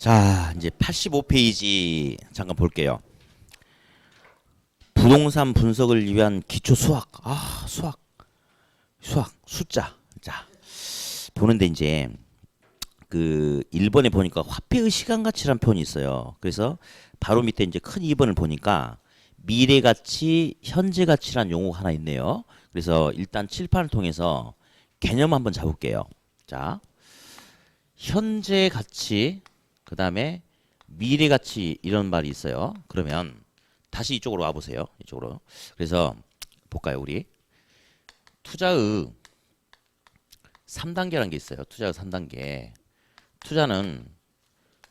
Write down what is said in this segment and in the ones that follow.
자, 이제 85페이지 잠깐 볼게요. 부동산 분석을 위한 기초 수학. 수학. 숫자. 자, 보는데 이제 그 1번에 보니까 화폐의 시간 가치란 표현이 있어요. 그래서 바로 밑에 이제 큰 2번을 보니까 미래 가치, 현재 가치란 용어가 하나 있네요. 그래서 일단 칠판을 통해서 개념 한번 잡을게요. 자, 현재 가치, 그 다음에 미래 가치 이런 말이 있어요. 그러면 다시 이쪽으로 와보세요. 이쪽으로. 그래서 볼까요, 우리? 투자의 3단계라는 게 있어요. 투자의 3단계. 투자는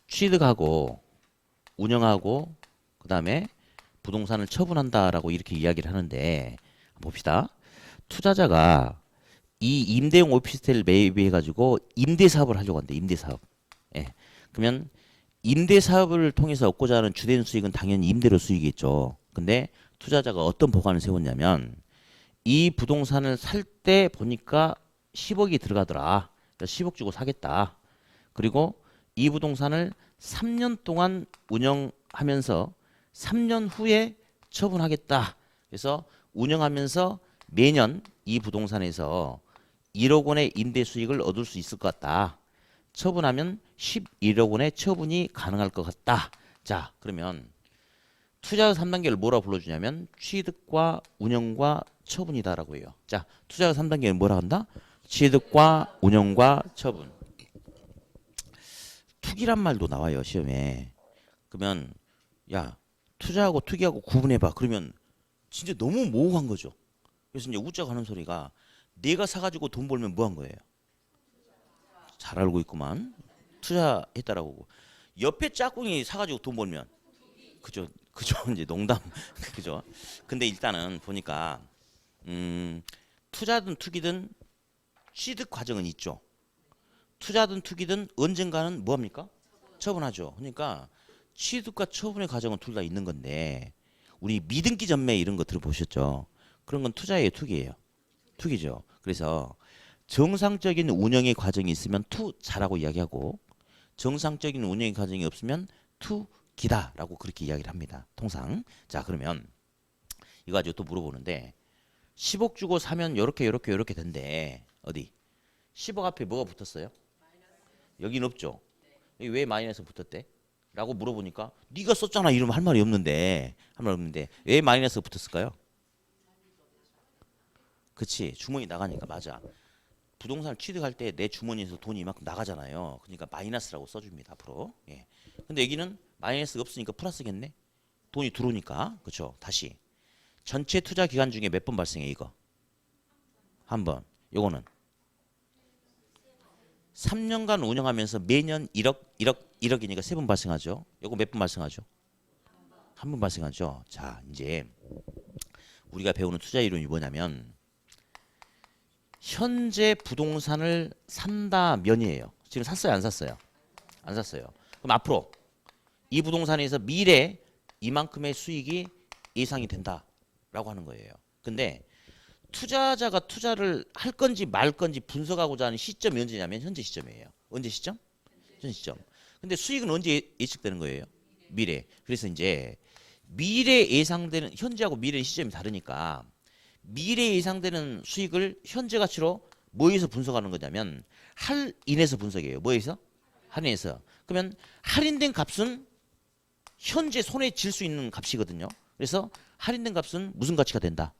취득하고 운영하고 그 다음에 부동산을 처분한다라고 이렇게 이야기를 하는데 봅시다. 투자자가 이 임대용 오피스텔 매입해가지고 임대 사업을 하려고 한대. 임대 사업. 예. 그러면 임대 사업을 통해서 얻고자 하는 주된 수익은 당연히 임대료 수익이겠죠. 근데 투자자가 어떤 보관을 세웠냐면 이 부동산을 살 때 보니까 10억이 들어가더라. 그러니까 10억 주고 사겠다. 그리고 이 부동산을 3년 동안 운영하면서 3년 후에 처분하겠다. 그래서 운영하면서 매년 이 부동산에서 1억 원의 임대 수익을 얻을 수 있을 것 같다. 처분하면 11억 원의 처분이 가능할 것 같다. 자, 그러면 투자 3단계를 뭐라고 불러주냐면 취득과 운영과 처분이다라고 해요. 자, 투자 3단계는 뭐라 한다? 취득과 운영과 처분. 투기란 말도 나와요, 시험에. 그러면 야, 투자하고 투기하고 구분해봐. 그러면 진짜 너무 모호한 거죠. 그래서 이제 웃자고 하는 소리가 내가 사가지고 돈 벌면 뭐 한 거예요? 잘 알고 있구만. 투자했다라고. 옆에 짝꿍이 사가지고 돈 벌면 그죠? 이제 농담 그죠? 근데 일단은 보니까 투자든 투기든 취득 과정은 있죠. 투자든 투기든 언젠가는 뭐합니까? 처분하죠. 그러니까 취득과 처분의 과정은 둘 다 있는 건데 우리 미등기 전매 이런 거 들어보셨죠? 그런 건 투자예요, 투기예요? 투기죠. 그래서 정상적인 운영의 과정이 있으면 투자라고 이야기하고 정상적인 운영의 과정이 없으면 투기다라고 그렇게 이야기를 합니다. 통상. 자, 그러면 이거 가지고 또 물어보는데 10억 주고 사면 요렇게 된대. 어디? 10억 앞에 뭐가 붙었어요? 여기는 없죠. 여기 왜 마이너스 붙었대? 라고 물어보니까 네가 썼잖아 이러면 할 말이 없는데 왜 마이너스 붙었을까요? 그치, 주머니 나가니까. 맞아. 부동산을 취득할 때 내 주머니에서 돈이 이만큼 나가잖아요. 그러니까 마이너스라고 써줍니다. 앞으로. 예. 근데 여기는 마이너스가 없으니까 플러스겠네. 돈이 들어오니까. 그렇죠. 다시 전체 투자 기간 중에 몇 번 발생해 이거? 한 번. 요거는 3년간 운영하면서 매년 1억이니까 세 번 발생하죠. 요거 몇 번 발생하죠? 한 번 발생하죠. 자, 이제 우리가 배우는 투자 이론이 뭐냐면 현재 부동산을 산다면이에요. 지금 샀어요, 안 샀어요? 안 샀어요. 그럼 앞으로 이 부동산에서 미래 이만큼의 수익이 예상이 된다라고 하는 거예요. 근데 투자자가 투자를 할 건지 말 건지 분석하고자 하는 시점이 언제냐면 현재 시점이에요. 언제 시점? 현재 시점. 근데 수익은 언제 예측되는 거예요? 미래. 그래서 이제 미래 예상되는 현재하고 미래 시점이 다르니까 미래 예상되는 수익을 현재 가치로 뭐에서 분석하는 거냐면 할인해서 분석이에요. 뭐에서? 할인해서. 그러면 할인된 값은 현재 손에 쥘 수 있는 값이거든요. 그래서 할인된 값은 무슨 가치가 된다?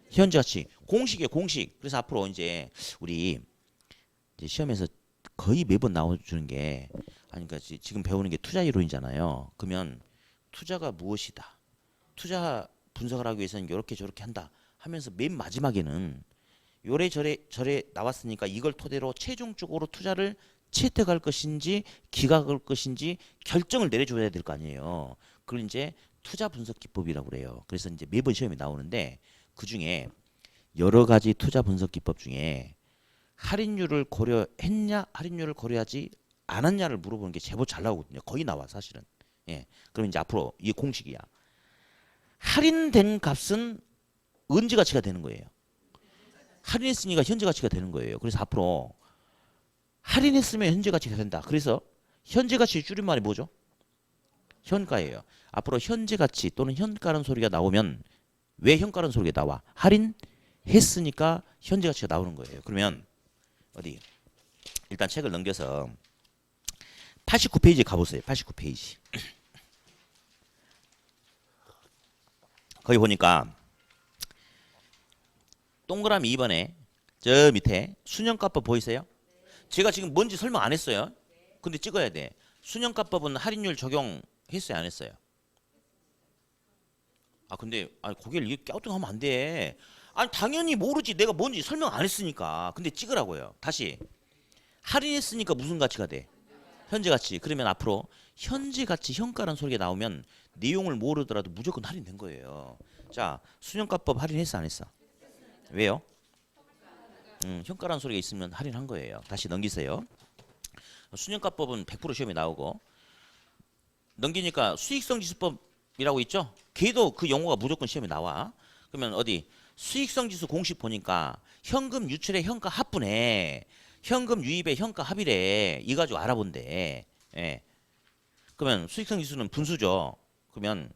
현재 가치. 공식이에요, 공식. 그래서 앞으로 이제 우리 이제 시험에서 거의 매번 나와주는 게 그러니까 지금 배우는 게 투자 이론이잖아요. 그러면 투자가 무엇이다? 투자 분석을 하기 위해서는 이렇게 저렇게 한다 하면서 맨 마지막에는 요래저래 나왔으니까 이걸 토대로 최종적으로 투자를 채택할 것인지 기각할 것인지 결정을 내려줘야 될 거 아니에요. 그걸 이제 투자 분석 기법이라고 그래요. 그래서 이제 매번 시험에 나오는데 그 중에 여러 가지 투자 분석 기법 중에 할인율을 고려했냐, 할인율을 고려하지 않았냐를 물어보는 게 제법 잘 나오거든요. 거의 나와 사실은. 예. 그럼 이제 앞으로 이게 공식이야. 할인된 값은 언제 가치가 되는 거예요? 할인했으니까 현재 가치가 되는 거예요. 그래서 앞으로 할인했으면 현재 가치가 된다. 그래서 현재 가치 줄임말이 뭐죠? 현가예요. 앞으로 현재 가치 또는 현가라는 소리가 나오면 왜 현가라는 소리가 나와? 할인했으니까 현재 가치가 나오는 거예요. 그러면 어디 일단 책을 넘겨서 89페이지 가보세요. 89페이지. 거기 보니까 동그라미 2번에 저 밑에 순형가법 보이세요? 제가 지금 뭔지 설명 안 했어요. 근데 찍어야 돼. 순형가법은 할인율 적용했어요, 안 했어요? 아 근데 고개를 이렇게 갸우뚱하면 안 돼. 아니 당연히 모르지. 내가 뭔지 설명 안 했으니까. 근데 찍으라고요. 다시 할인했으니까 무슨 가치가 돼? 현재 가치. 그러면 앞으로 현재 가치 현가라는 소리가 나오면 내용을 모르더라도 무조건 할인된 거예요. 자, 순형가법 할인했어 안 했어? 왜요? 현가라는 소리가 있으면 할인한 거예요. 다시 넘기세요. 순형가법은 100% 시험에 나오고 넘기니까 수익성 지수법이라고 있죠? 걔도 그 용어가 무조건 시험에 나와. 그러면 어디 수익성 지수 공식 보니까 현금 유출의 현가 합분에 현금 유입의 현가 합이래. 이 가지고 알아본대. 예. 그러면 수익성 지수는 분수죠. 그러면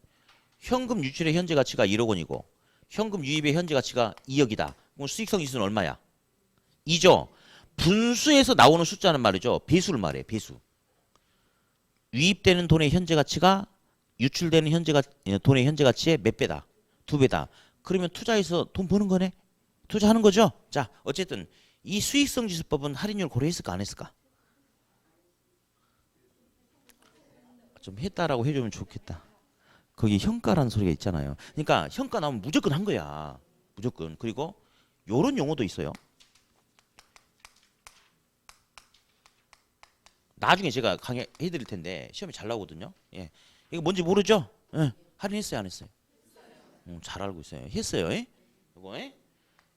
현금 유출의 현재 가치가 1억 원이고 현금 유입의 현재 가치가 2억이다. 그럼 수익성 지수는 얼마야? 2죠. 분수에서 나오는 숫자는 말이죠. 배수를 말해. 배수. 유입되는 돈의 현재 가치가 유출되는 돈의 현재 가치의 몇 배다? 2배다. 그러면 투자해서 돈 버는 거네. 투자하는 거죠. 자, 어쨌든 이 수익성 지수법은 할인율 고려했을까 안 했을까? 좀 했다라고 해주면 좋겠다. 거기 현가라는 소리가 있잖아요. 그러니까 현가 나오면 무조건 한 거야. 무조건. 그리고 요런 용어도 있어요. 나중에 제가 강의해 드릴 텐데 시험이 잘 나오거든요. 예. 이거 뭔지 모르죠? 예. 할인했어요, 안 했어요? 잘 알고 있어요. 했어요. 예? 이거 예?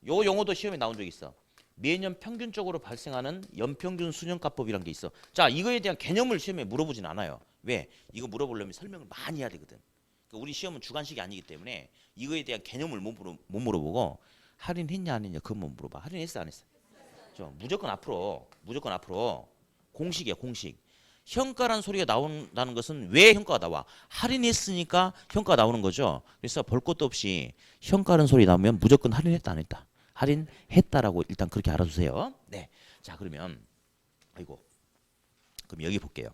요 용어도 시험에 나온 적 있어. 매년 평균적으로 발생하는 연평균 수년가법이란 게 있어. 자, 이거에 대한 개념을 시험에 물어보진 않아요. 왜? 이거 물어보려면 설명을 많이 해야 되거든. 그러니까 우리 시험은 주관식이 아니기 때문에 이거에 대한 개념을 못 물어보고 할인했냐 안 했냐 그것만 물어봐. 할인했어 안 했어? 무조건 앞으로 공식이야 공식. 현가라는 소리가 나온다는 것은 왜 현가가 나와? 할인했으니까 현가가 나오는 거죠. 그래서 볼 것도 없이 현가라는 소리 나오면 무조건 할인했다 안 했다. 할인했다라고 일단 그렇게 알아두세요. 네. 자 그러면 그럼 여기 볼게요.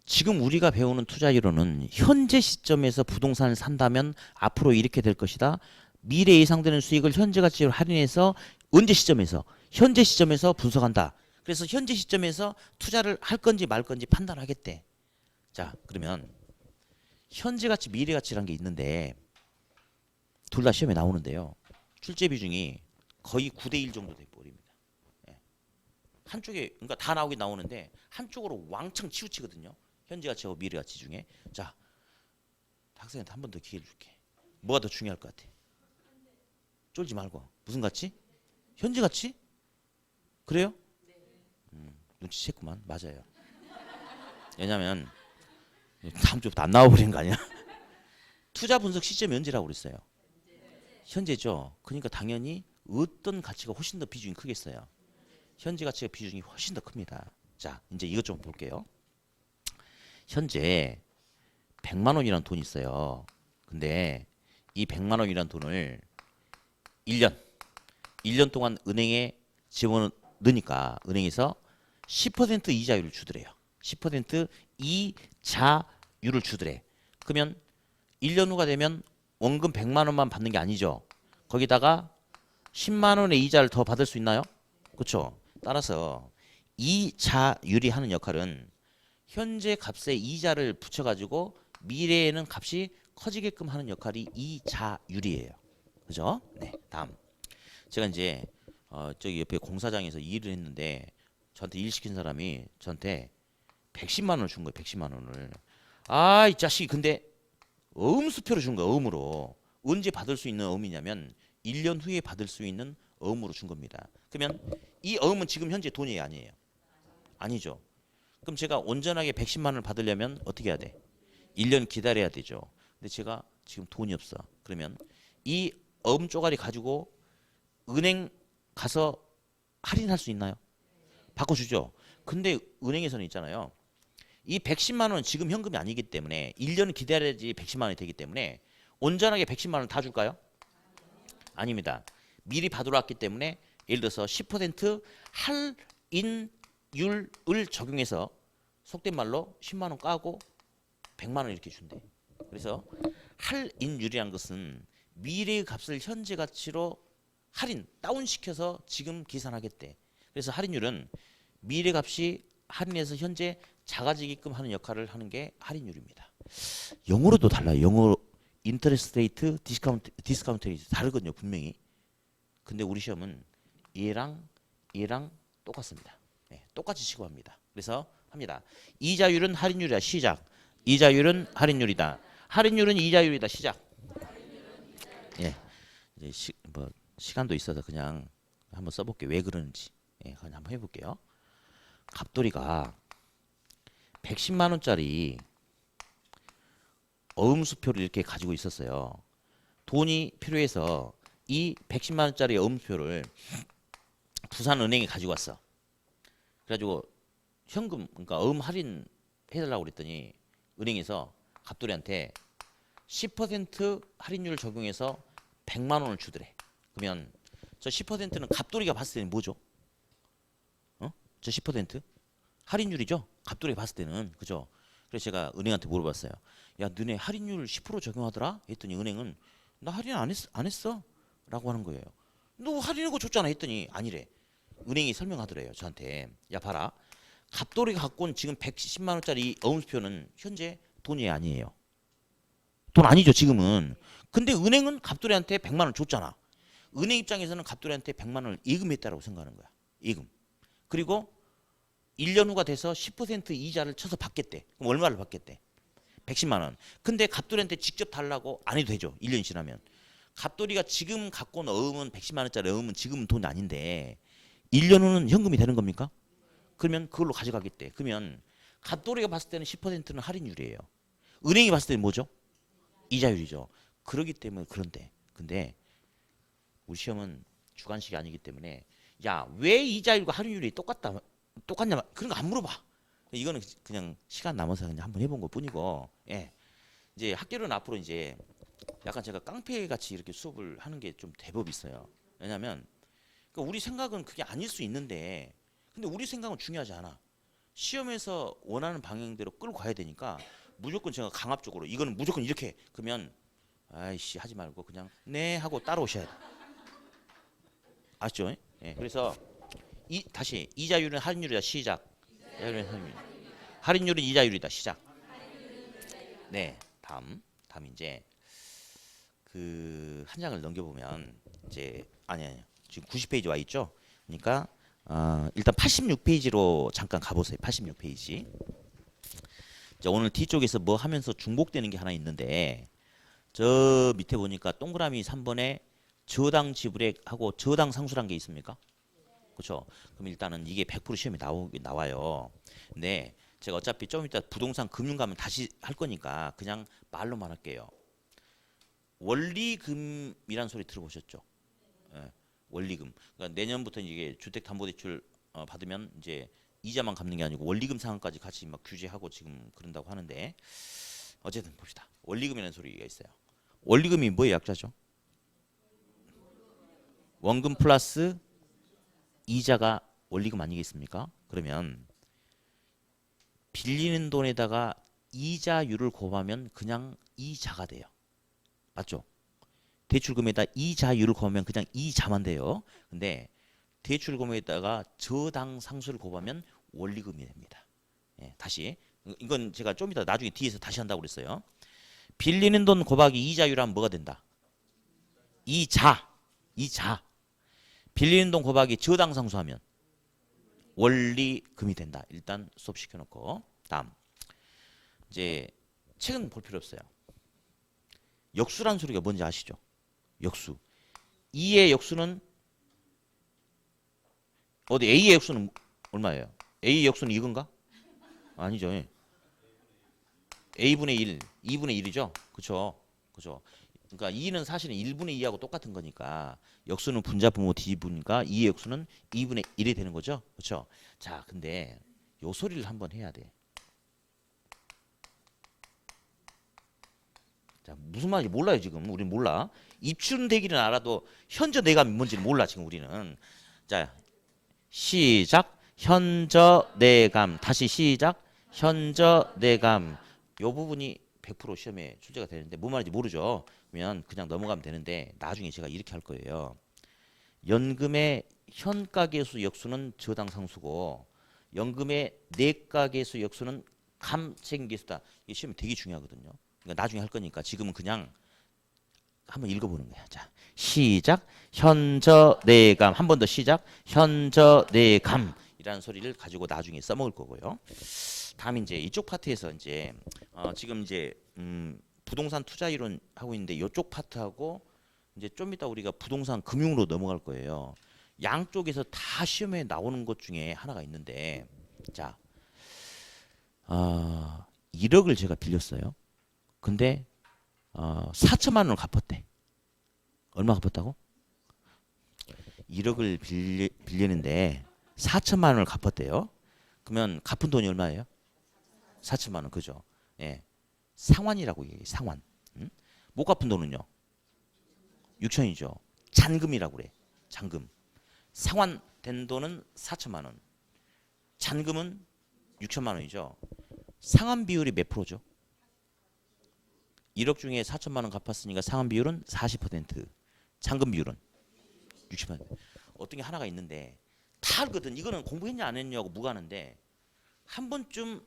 지금 우리가 배우는 투자 이론은 현재 시점에서 부동산을 산다면 앞으로 이렇게 될 것이다. 미래에 예상되는 수익을 현재 가치로 할인해서 현재 시점에서 분석한다. 그래서 현재 시점에서 투자를 할 건지 말 건지 판단하겠대. 자, 그러면 현재 가치, 미래 가치라는 게 있는데 둘 다 시험에 나오는데요. 출제 비중이 거의 9대1 정도 돼 버립니다. 예. 한쪽에 그러니까 다 나오는데 한쪽으로 왕창 치우치거든요. 현재 가치하고 미래 가치 중에. 자, 학생한테 한 번 더 기회를 줄게. 뭐가 더 중요할 것 같아? 쫄지 말고. 무슨 가치? 현재 가치? 그래요? 눈치챘구만. 맞아요. 왜냐면 다음 주부터 안 나와버리는 거 아니야? 투자 분석 시점이 언제라고 그랬어요? 현재죠. 그러니까 당연히 어떤 가치가 훨씬 더 비중이 크겠어요. 현재 가치가 비중이 훨씬 더 큽니다. 자, 이제 이것 좀 볼게요. 현재 100만 원이라는 돈이 있어요. 근데 이 100만 원이라는 돈을 1년 동안 은행에 집어넣으니까 은행에서 10% 이자율을 주더래요. 10% 이자율을 주더래. 그러면 1년 후가 되면 원금 100만 원만 받는 게 아니죠. 거기다가 10만 원의 이자를 더 받을 수 있나요? 그렇죠. 따라서 이자율이 하는 역할은 현재 값에 이자를 붙여가지고 미래에는 값이 커지게끔 하는 역할이 이자율이에요. 그죠? 네. 다음. 제가 이제 저기 옆에 공사장에서 일을 했는데 저한테 일 시킨 사람이 저한테 110만 원을 준 거예요. 110만 원을. 아, 이 자식이 근데 어음수표로 준 거야. 어음으로. 언제 받을 수 있는 어음이냐면 1년 후에 받을 수 있는 어음으로 준 겁니다. 그러면 이 어음은 지금 현재 돈이 아니에요. 아니죠. 그럼 제가 온전하게 110만 원을 받으려면 어떻게 해야 돼? 1년 기다려야 되죠. 근데 제가 지금 돈이 없어. 그러면 이 어음 쪼가리 가지고 은행 가서 할인할 수 있나요? 바꿔주죠. 근데 은행에서는 있잖아요. 이 110만 원은 지금 현금이 아니기 때문에 1년 기다려야지 110만 원이 되기 때문에 온전하게 110만 원 다 줄까요? 아닙니다. 미리 받으러 왔기 때문에 예를 들어서 10% 할인율을 적용해서 속된 말로 10만 원 까고 100만 원 이렇게 준대. 그래서 할인율이란 것은 미래의 값을 현재 가치로 할인, 다운시켜서 지금 계산하겠대. 그래서 할인율은 미래 값이 할인해서 현재 작아지게끔 하는 역할을 하는 게 할인율입니다. 영어로도 달라요. 영어 인터레스트 레이트, 디스카운트 레이트 다르거든요, 분명히. 근데 우리 시험은 얘랑 똑같습니다. 네, 똑같이 취급합니다. 그래서 합니다. 이자율은 할인율이다. 시작. 이자율은 할인율이다. 할인율은 이자율이다. 시작. 예. 이제 시간도 있어서 그냥 한번 써볼게요. 왜 그러는지. 예, 그냥 한번 해볼게요. 갑돌이가 110만 원짜리 어음수표를 이렇게 가지고 있었어요. 돈이 필요해서 이 110만 원짜리 어음수표를 부산은행에 가지고 왔어. 그래가지고 현금, 그러니까 어음 할인 해달라고 그랬더니 은행에서 갑돌이한테 10% 할인율 적용해서 100만 원을 주더래. 그러면 저 10%는 갑돌이가 봤을 때는 뭐죠? 저 10% 할인율이죠. 갑돌이가 봤을 때는 그죠. 그래서 제가 은행한테 물어봤어요. 야, 너네 할인율 10% 적용하더라? 했더니 은행은 나 할인 안 했어. 라고 하는 거예요. 너 할인하고 줬잖아 했더니 아니래. 은행이 설명하더래요. 저한테. 야, 봐라. 갑돌이가 갖고 온 지금 110만 원짜리 어음수표는 현재 돈이 아니에요. 돈 아니죠, 지금은. 근데 은행은 갑돌이한테 100만 원 줬잖아. 은행 입장에서는 갑돌이한테 100만 원을 예금했다라고 생각하는 거야. 예금. 그리고 1년 후가 돼서 10% 이자를 쳐서 받겠대. 그럼 얼마를 받겠대? 110만 원. 근데 갑돌이한테 직접 달라고 안 해도 되죠. 1년이 지나면. 갑돌이가 지금 갖고 온 어음은 110만 원짜리 어음은 지금은 돈이 아닌데 1년 후는 현금이 되는 겁니까? 그러면 그걸로 가져가겠대. 그러면 갑돌이가 봤을 때는 10%는 할인율이에요. 은행이 봤을 때는 뭐죠? 이자율이죠. 그러기 때문에 그런데 근데 우리 시험은 주관식이 아니기 때문에 야, 왜 이자율과 할인율이 똑같냐 그런 거 안 물어봐. 이거는 그냥 시간 남아서 그냥 한번 해본 것 뿐이고, 예. 이제 학교는 앞으로 이제 약간 제가 깡패 같이 이렇게 수업을 하는 게 좀 대법이 있어요. 왜냐하면 그러니까 우리 생각은 그게 아닐 수 있는데, 근데 우리 생각은 중요하지 않아. 시험에서 원하는 방향대로 끌고 가야 되니까 무조건 제가 강압적으로 이거는 무조건 이렇게 그러면 아이씨 하지 말고 그냥 네 하고 따라오셔야 돼. 아시죠? 예. 그래서 다시 이자율은 할인율이다. 시작. 이자율은 할인율은 이자율이다. 시작. 네. 다음 이제 그 한 장을 넘겨보면 이제 아니 지금 90페이지 와 있죠. 그러니까 일단 86페이지로 잠깐 가보세요. 86페이지. 자, 오늘 뒤쪽에서 뭐 하면서 중복되는 게 하나 있는데 저 밑에 보니까 동그라미 3번에 저당 지불액하고 저당 상수란 게 있습니까? 그렇죠. 그럼 일단은 이게 100% 시험에 나와요. 근데 제가 어차피 좀 이따 부동산 금융 가면 다시 할 거니까 그냥 말로만 할게요. 원리금이란 소리 들어보셨죠? 예, 원리금. 그러니까 내년부터 이게 주택담보대출 받으면 이제 이자만 갚는 게 아니고 원리금 상환까지 같이 막 규제하고 지금 그런다고 하는데 어쨌든 봅시다. 원리금이라는 소리가 있어요. 원리금이 뭐의 약자죠? 원금 플러스 이자가 원리금 아니겠습니까? 그러면 빌리는 돈에다가 이자율을 곱하면 그냥 이자가 돼요. 맞죠? 대출금에다 이자율을 곱하면 그냥 이자만 돼요. 근데 대출금에다가 저당 상수를 곱하면 원리금이 됩니다. 예, 다시 이건 제가 좀 이따 나중에 뒤에서 다시 한다고 그랬어요. 빌리는 돈 곱하기 이자율 하면 뭐가 된다? 이자. 빌리는 돈 곱하기 저당 상수하면 원리금이 된다. 일단 수업 시켜놓고 다음 이제 책은 볼 필요 없어요. 역수란 소리가 뭔지 아시죠? 역수. 2의 역수는 어디 A의 역수는 얼마예요? A의 역수는 이건가? 아니죠. A분의 1, 2분의 1이죠. 그렇죠. 그렇죠. 그러니까 2는 사실은 1분의 2하고 똑같은 거니까 역수는 분자분모 D분이니까 2의 역수는 2분의 1이 되는 거죠. 그렇죠? 자, 근데 요 소리를 한번 해야 돼. 자, 무슨 말인지 몰라요, 지금. 우린 몰라. 입춘대기는 알아도 현저내감이 뭔지는 몰라, 지금 우리는. 자, 시작. 현저내감. 다시 시작. 현저내감. 요 부분이 100% 시험에 출제가 되는데 뭔 말인지 모르죠. 그러면 그냥 넘어가면 되는데 나중에 제가 이렇게 할 거예요. 연금의 현가계수 역수는 저당상수고 연금의 내가계수 역수는 감책임계수다. 이게 시험에 되게 중요하거든요. 그러니까 나중에 할 거니까 지금은 그냥 한번 읽어보는 거야. 자, 시작. 현저내감. 한 번 더 시작. 현저내감이라는 소리를 가지고 나중에 써먹을 거고요. 다음 이제 이쪽 파트에서 이제 지금 이제 부동산 투자 이론 하고 있는데 이쪽 파트하고 이제 좀 이따 우리가 부동산 금융으로 넘어갈 거예요. 양쪽에서 다 시험에 나오는 것 중에 하나가 있는데 자, 1억을 제가 빌렸어요. 근데 4천만 원을 갚았대. 얼마 갚았다고? 1억을 빌리는데 4천만 원을 갚았대요. 그러면 갚은 돈이 얼마예요? 4천만 원, 그죠? 예, 상환이라고 얘기해요. 상환. 못 갚은 돈은요? 6천이죠. 잔금이라고 그래. 잔금. 상환된 돈은 4천만 원. 잔금은 6천만 원이죠. 상환 비율이 몇 프로죠? 1억 중에 4천만 원 갚았으니까 상환 비율은 40%. 잔금 비율은 60%. 어떤 게 하나가 있는데 다 알거든. 이거는 공부했냐 안 했냐고 무관한데 한 번쯤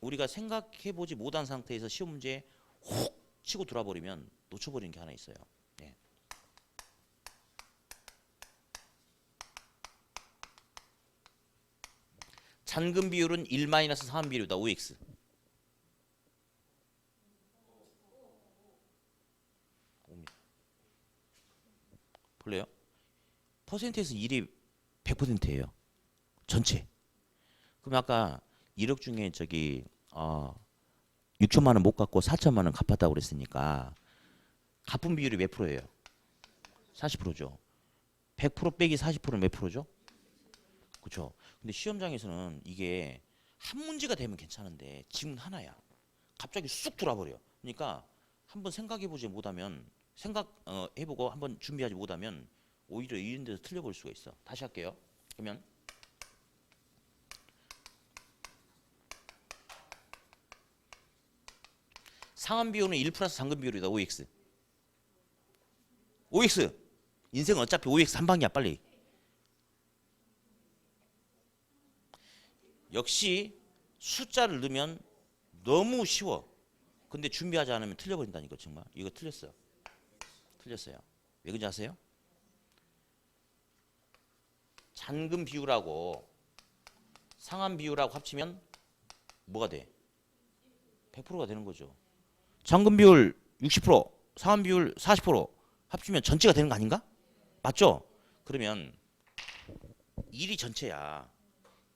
우리가 생각해보지 못한 상태에서 시험 문제에 훅 치고 들어버리면 놓쳐버리는 게 하나 있어요. 네. 잔금 비율은 1 상환 비율이다. OX. 볼래요? 퍼센트에서 1이 100%예요. 전체. 그럼 아까 1억 중에 저기 6천만 원 못 갚고 4천만 원 갚았다고 그랬으니까 갚은 비율이 몇 프로예요? 40%죠. 100% 빼기 40%는 몇 프로죠? 그렇죠. 근데 시험장에서는 이게 한 문제가 되면 괜찮은데 지문 하나야. 갑자기 쑥 돌아버려. 그러니까 한번 생각해보지 못하면 해보고 한번 준비하지 못하면 오히려 이런 데서 틀려볼 수가 있어. 다시 할게요. 그러면 상환 비율은 1 플러스 잔금 비율이다. OX. OX. 인생은 어차피 OX 한 방이야. 빨리. 역시 숫자를 넣으면 너무 쉬워. 근데 준비하지 않으면 틀려버린다니까 정말. 이거 틀렸어. 틀렸어요. 왜 그런지 아세요? 잔금 비율하고 상환 비율하고 합치면 뭐가 돼? 100%가 되는 거죠. 잔금 비율 60%, 상환 비율 40% 합치면 전체가 되는 거 아닌가? 맞죠? 그러면 1이 전체야.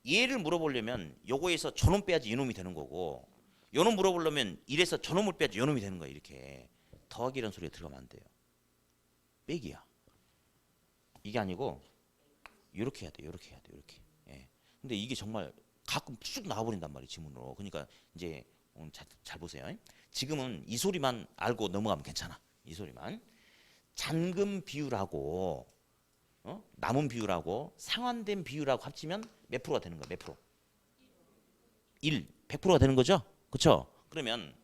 얘를 물어보려면 요거에서 저놈 빼야지 이놈이 되는 거고 요놈 물어보려면 1에서 저놈을 빼야지 요놈이 되는 거야. 이렇게 더하기라는 소리가 들어가면 안 돼요. 빼기야. 이게 아니고 이렇게 해야 돼. 이렇게 해야 돼. 이렇게. 예. 근데 이게 정말 가끔 쑥 나와버린단 말이에요. 지문으로. 그러니까 이제 잘 보세요. 지금은 이 소리만 알고 넘어가면 괜찮아. 이 소리만. 잔금 비율하고 남은 비율하고 상환된 비율하고 합치면 몇 프로가 되는 거야? 몇 프로? 1. 100%가 되는 거죠? 그렇죠? 그러면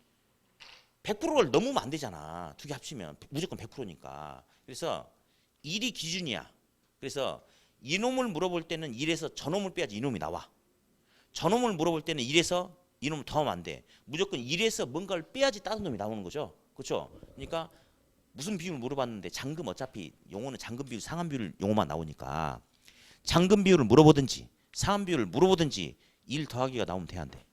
100%를 넘으면 안 되잖아. 두 개 합치면 무조건 100%니까. 그래서 1이 기준이야. 그래서 이놈을 물어볼 때는 1에서 저놈을 빼야지 이놈이 나와. 저놈을 물어볼 때는 1에서 이놈을 더하면 안 돼. 무조건 1에서 뭔가를 빼야지 다른 놈이 나오는 거죠. 그렇죠? 그러니까 무슨 비율을 물어봤는데 잔금 어차피 용어는 잔금 비율, 상환 비율 용어만 나오니까 잔금 비율을 물어보든지 상환 비율을 물어보든지 1 더하기가 나오면 돼 안 돼?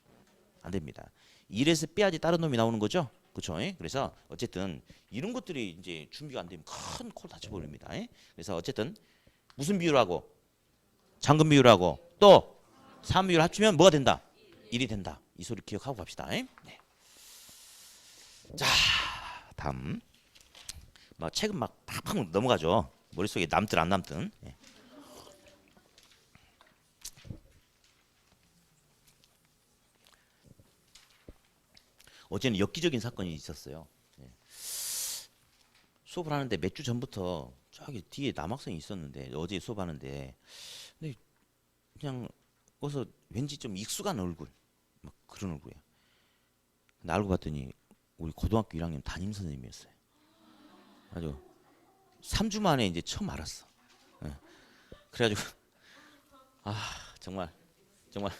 안 됩니다. 1에서 빼야지 다른 놈이 나오는 거죠. 그렇죠? 그래서 어쨌든 이런 것들이 이제 준비가 안 되면 큰 콜 다쳐버립니다. 그래서 어쨌든 무슨 비율하고 잔금 비율하고 또 상환 비율 합치면 뭐가 된다? 1이 된다. 이 소리 기억하고 갑시다. 네. 자, 다음 막 책은 막 팍팍 넘어가죠. 머릿속에 남든 안 남든. 예. 어제는 엽기적인 사건이 있었어요. 예. 수업을 하는데 몇 주 전부터 저기 뒤에 남학생이 있었는데 어제 수업하는데 근데 그냥 어서 왠지 좀 익숙한 얼굴 막 그런 얼굴이야. 근데 알고 봤더니 우리 고등학교 1학년 담임 선생님이었어요. 아주 3주 만에 이제 처음 알았어. 예. 그래가지고 아 정말 정말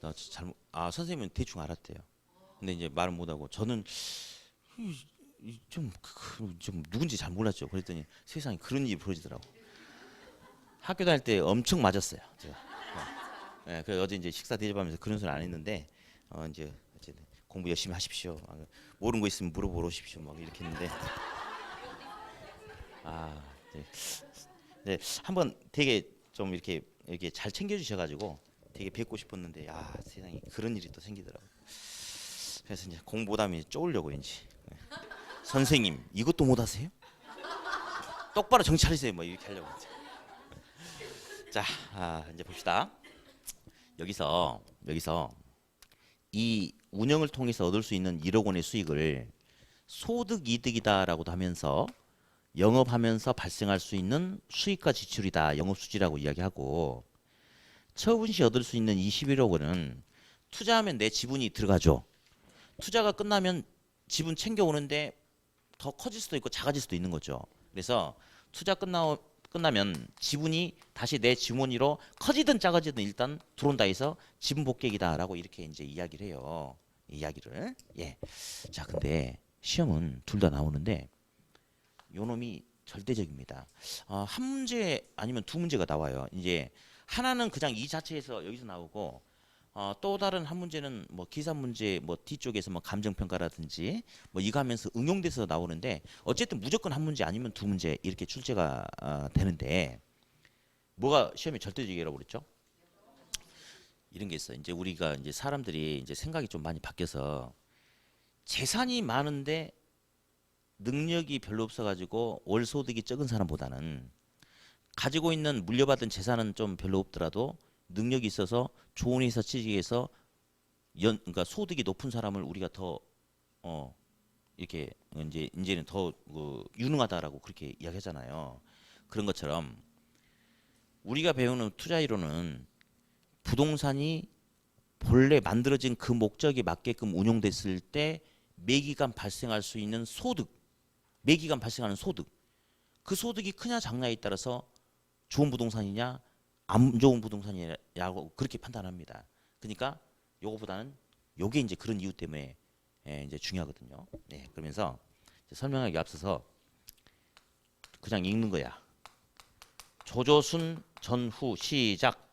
나 잘못 선생님은 대충 알았대요. 근데 이제 말은 못하고 저는 좀 누군지 잘 몰랐죠. 그랬더니 세상에 그런 일이 벌어지더라고. 학교 다닐 때 엄청 맞았어요. 제가. 예, 그래서 어제 이제 식사 대접하면서 그런 소리 안 했는데 이제 어쨌든 공부 열심히 하십시오. 모르는 거 있으면 물어보러 오십시오. 막 이렇게 했는데 아, 네. 네, 한번 되게 좀 이렇게 잘 챙겨주셔가지고 되게 뵙고 싶었는데 야 세상에 그런 일이 또 생기더라고. 그래서 이제 공부 못하면 쪼으려고 이제 선생님 이것도 못하세요? 똑바로 정신 차리세요. 뭐 이렇게 하려고 이제. 자, 이제 봅시다. 여기서 이 운영을 통해서 얻을 수 있는 1억 원의 수익을 소득 이득이다라고도 하면서 영업하면서 발생할 수 있는 수익과 지출이다. 영업수지라고 이야기하고 처분 시 얻을 수 있는 21억 원은 투자하면 내 지분이 들어가죠. 투자가 끝나면 지분 챙겨오는데 더 커질 수도 있고 작아질 수도 있는 거죠. 그래서 투자 끝나면 지분이 다시 내 주머니로 커지든 작아지든 일단 들어온다 해서 지분 복귀이다라고 이렇게 이제 이야기를 해요. 이야기를. 예. 자, 근데 시험은 둘 다 나오는데 요 놈이 절대적입니다. 한 문제 아니면 두 문제가 나와요. 이제 하나는 그냥 이 자체에서 여기서 나오고 또 다른 한 문제는 뭐 기사 문제 뭐 뒤쪽에서 뭐 감정 평가라든지 뭐 이거 하면서 응용돼서 나오는데 어쨌든 무조건 한 문제 아니면 두 문제 이렇게 출제가 되는데 뭐가 시험이 절대적이라고 그랬죠? 이런 게 있어. 이제 우리가 이제 사람들이 이제 생각이 좀 많이 바뀌어서 재산이 많은데 능력이 별로 없어가지고 월 소득이 적은 사람보다는 가지고 있는 물려받은 재산은 좀 별로 없더라도 능력이 있어서 좋은 회사 취직해서 그러니까 소득이 높은 사람을 우리가 더 이렇게 이제는 더 유능하다라고 그렇게 이야기하잖아요. 그런 것처럼 우리가 배우는 투자 이론은 부동산이 본래 만들어진 그 목적에 맞게끔 운용됐을 때 매기간 발생할 수 있는 소득, 매기간 발생하는 소득, 그 소득이 크냐 작냐에 따라서 좋은 부동산이냐 안 좋은 부동산이냐고 그렇게 판단합니다. 그러니까 요거보다는 요게 이제 그런 이유 때문에 이제 중요하거든요. 네, 그러면서 설명하기 앞서서 그냥 읽는 거야. 조조순 전후 시작.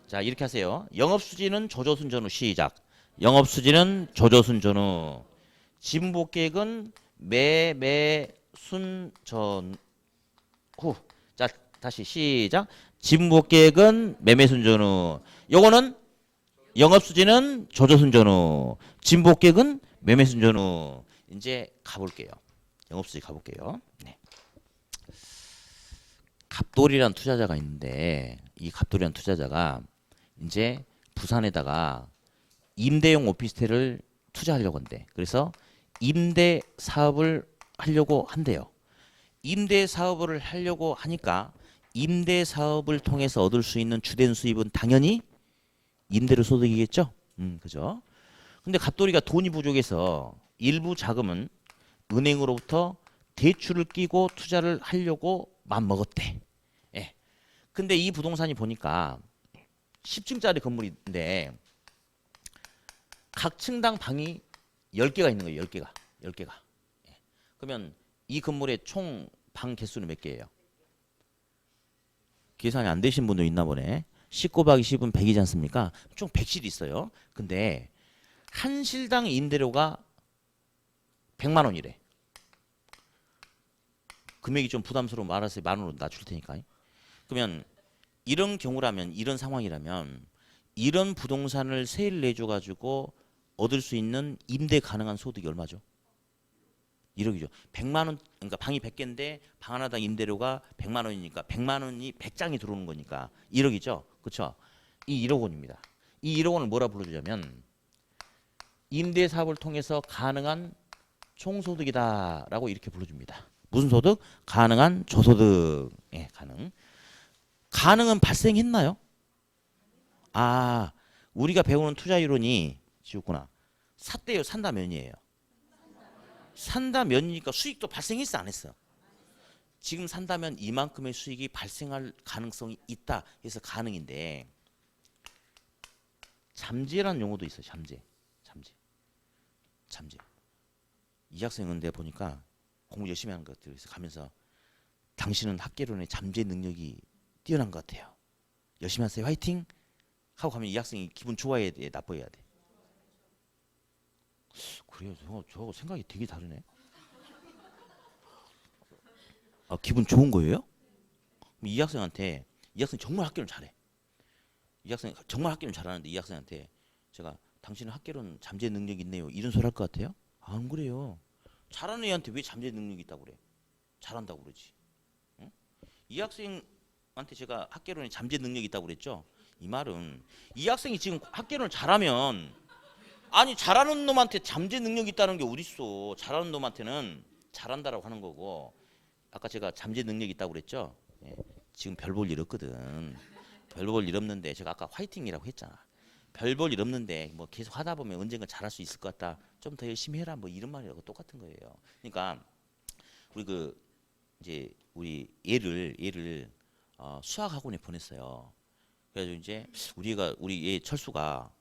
자, 이렇게 하세요. 영업수지는 조조순 전후 시작. 영업수지는 조조순 전후. 지분복객은 매매순 전후. 자, 다시 시작. 지분복객은 매매순 전후. 요거는 영업수지는 조조순 전후. 지분복객은 매매순 전후. 이제 가볼게요. 영업수지 가볼게요. 네. 갑돌이라는 투자자가 있는데 이 갑돌이라는 투자자가 이제 부산에다가 임대용 오피스텔을 투자하려고 한대. 그래서 임대 사업을 하려고 한대요. 임대 사업을 하려고 하니까 임대 사업을 통해서 얻을 수 있는 주된 수입은 당연히 임대료 소득이겠죠. 그죠? 근데 갑돌이가 돈이 부족해서 일부 자금은 은행으로부터 대출을 끼고 투자를 하려고 맘먹었대. 예. 근데 이 부동산이 보니까 10층짜리 건물인데 각 층당 방이 10개가 있는 거예요. 10개가. 10개가. 예. 그러면 이 건물의 총 방 개수는 몇 개예요? 계산이 안 되신 분도 있나 보네. 10 곱하기 10은 100이지 않습니까? 총 100실이 있어요. 근데 한 실당 임대료가 100만 원이래. 금액이 좀 부담스러워 말아서 10,000원으로 낮출 테니까. 그러면 이런 경우라면 이런 상황이라면 이런 부동산을 세일 내줘 가지고 얻을 수 있는 임대 가능한 소득이 얼마죠? 1억이죠. 100만 원, 그러니까 방이 100개인데 방 하나당 임대료가 100만 원이니까 100만 원이 100장이 들어오는 거니까 1억이죠. 그렇죠? 이 1억 원입니다. 이 1억 원을 뭐라 불러주냐면 임대 사업을 통해서 가능한 총소득이다라고 이렇게 불러줍니다. 무슨 소득? 가능한 저소득. 예, 가능. 가능은 발생했나요? 아, 우리가 배우는 투자 이론이 지웠구나. 샀대요, 산다 면이에요. 산다 면이니까 수익도 발생했어, 안 했어? 지금 산다면 이만큼의 수익이 발생할 가능성이 있다. 해서 가능인데 잠재라는 용어도 있어요. 잠재. 이 학생은 내가 보니까 공부 열심히 하는 것 같아요. 그래서 가면서 당신은 학계론의 잠재 능력이 뛰어난 것 같아요. 열심히 하세요. 화이팅! 하고 가면 이 학생이 기분 좋아해야 돼? 나빠해야 돼? 그래요. 저거 생각이 되게 다르네. 아, 기분 좋은 거예요? 이 학생한테 이 학생 정말 학계론 잘해. 이 학생 정말 학계론 잘하는데 이 학생한테 제가 당신은 학계론 잠재 능력 있네요. 이런 소리 할 것 같아요? 안 그래요. 잘하는 애한테 왜 잠재 능력이 있다고 그래? 잘한다고 그러지. 응? 이 학생한테 제가 학계론에 잠재 능력이 있다고 그랬죠? 이 말은 이 학생이 지금 학계론을 잘하면 아니 잘하는 놈한테 잠재 능력이 있다는 게 어딨어. 잘하는 놈한테는 잘한다라고 하는 거고 아까 제가 잠재 능력이 있다고 그랬죠? 예, 지금 별 볼 일 없거든. 별 볼 일 없는데 제가 아까 화이팅이라고 했잖아. 별 볼 일 없는데 뭐 계속 하다 보면 언젠가 잘할 수 있을 것 같다. 좀 더 열심히 해라. 뭐 이런 말이라고 똑같은 거예요. 그러니까 우리 이제 우리 얘를 수학 학원에 보냈어요. 그래서 이제 우리 얘 철수가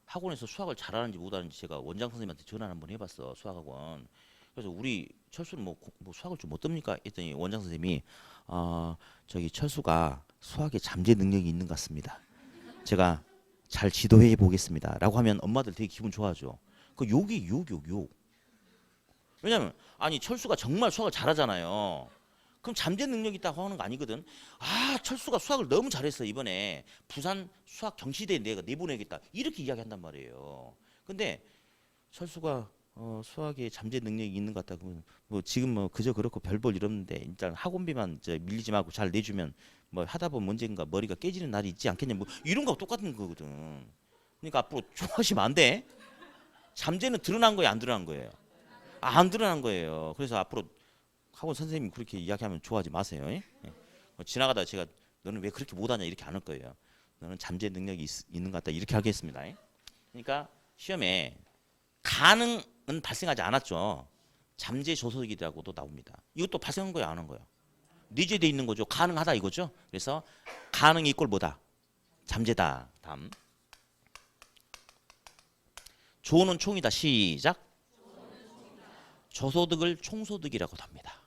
학원에서 수학을 잘하는지 못하는지 제가 원장 선생님한테 전화 한번 해봤어. 수학 학원. 그래서 우리 철수는 뭐 수학을 좀 어떻습니까? 했더니 원장 선생님이 저기 철수가 수학에 잠재 능력이 있는 것 같습니다. 제가 잘 지도해 보겠습니다. 라고 하면 엄마들 되게 기분 좋아하죠. 그 욕이 욕. 왜냐면 아니 철수가 정말 수학을 잘하잖아요. 그럼 잠재 능력이 있다고 하는 거 아니거든. 아 철수가 수학을 너무 잘했어. 이번에 부산 수학 경시대에 내가 내보내겠다. 이렇게 이야기한단 말이에요. 근데 철수가 수학에 잠재 능력이 있는 것 같다. 그러면 뭐 지금 뭐 그저 그렇고 별 볼 일 없는데 일단 학원비만 밀리지 말고 잘 내주면 뭐 하다 보면 언젠가 머리가 깨지는 날이 있지 않겠냐. 뭐 이런 거하고 똑같은 거거든. 그러니까 앞으로 좋아하시면 안 돼. 잠재는 드러난 거예요, 안 드러난 거예요? 안 드러난 거예요. 그래서 앞으로 학원 선생님이 그렇게 이야기하면 좋아하지 마세요. 예? 지나가다 제가 너는 왜 그렇게 못하냐 이렇게 안 할 거예요. 너는 잠재 능력이 있는 것 같다 이렇게 하겠습니다. 예? 그러니까 시험에 가능은 발생하지 않았죠. 잠재 조소득이라고도 나옵니다. 이것도 발생한 거예요, 안 한 거예요? 내재돼 있는 거죠. 가능하다 이거죠. 그래서 가능이 이꼴 뭐다? 잠재다. 다음. 조는 총이다. 시작. 저소득을 총소득이라고 합니다.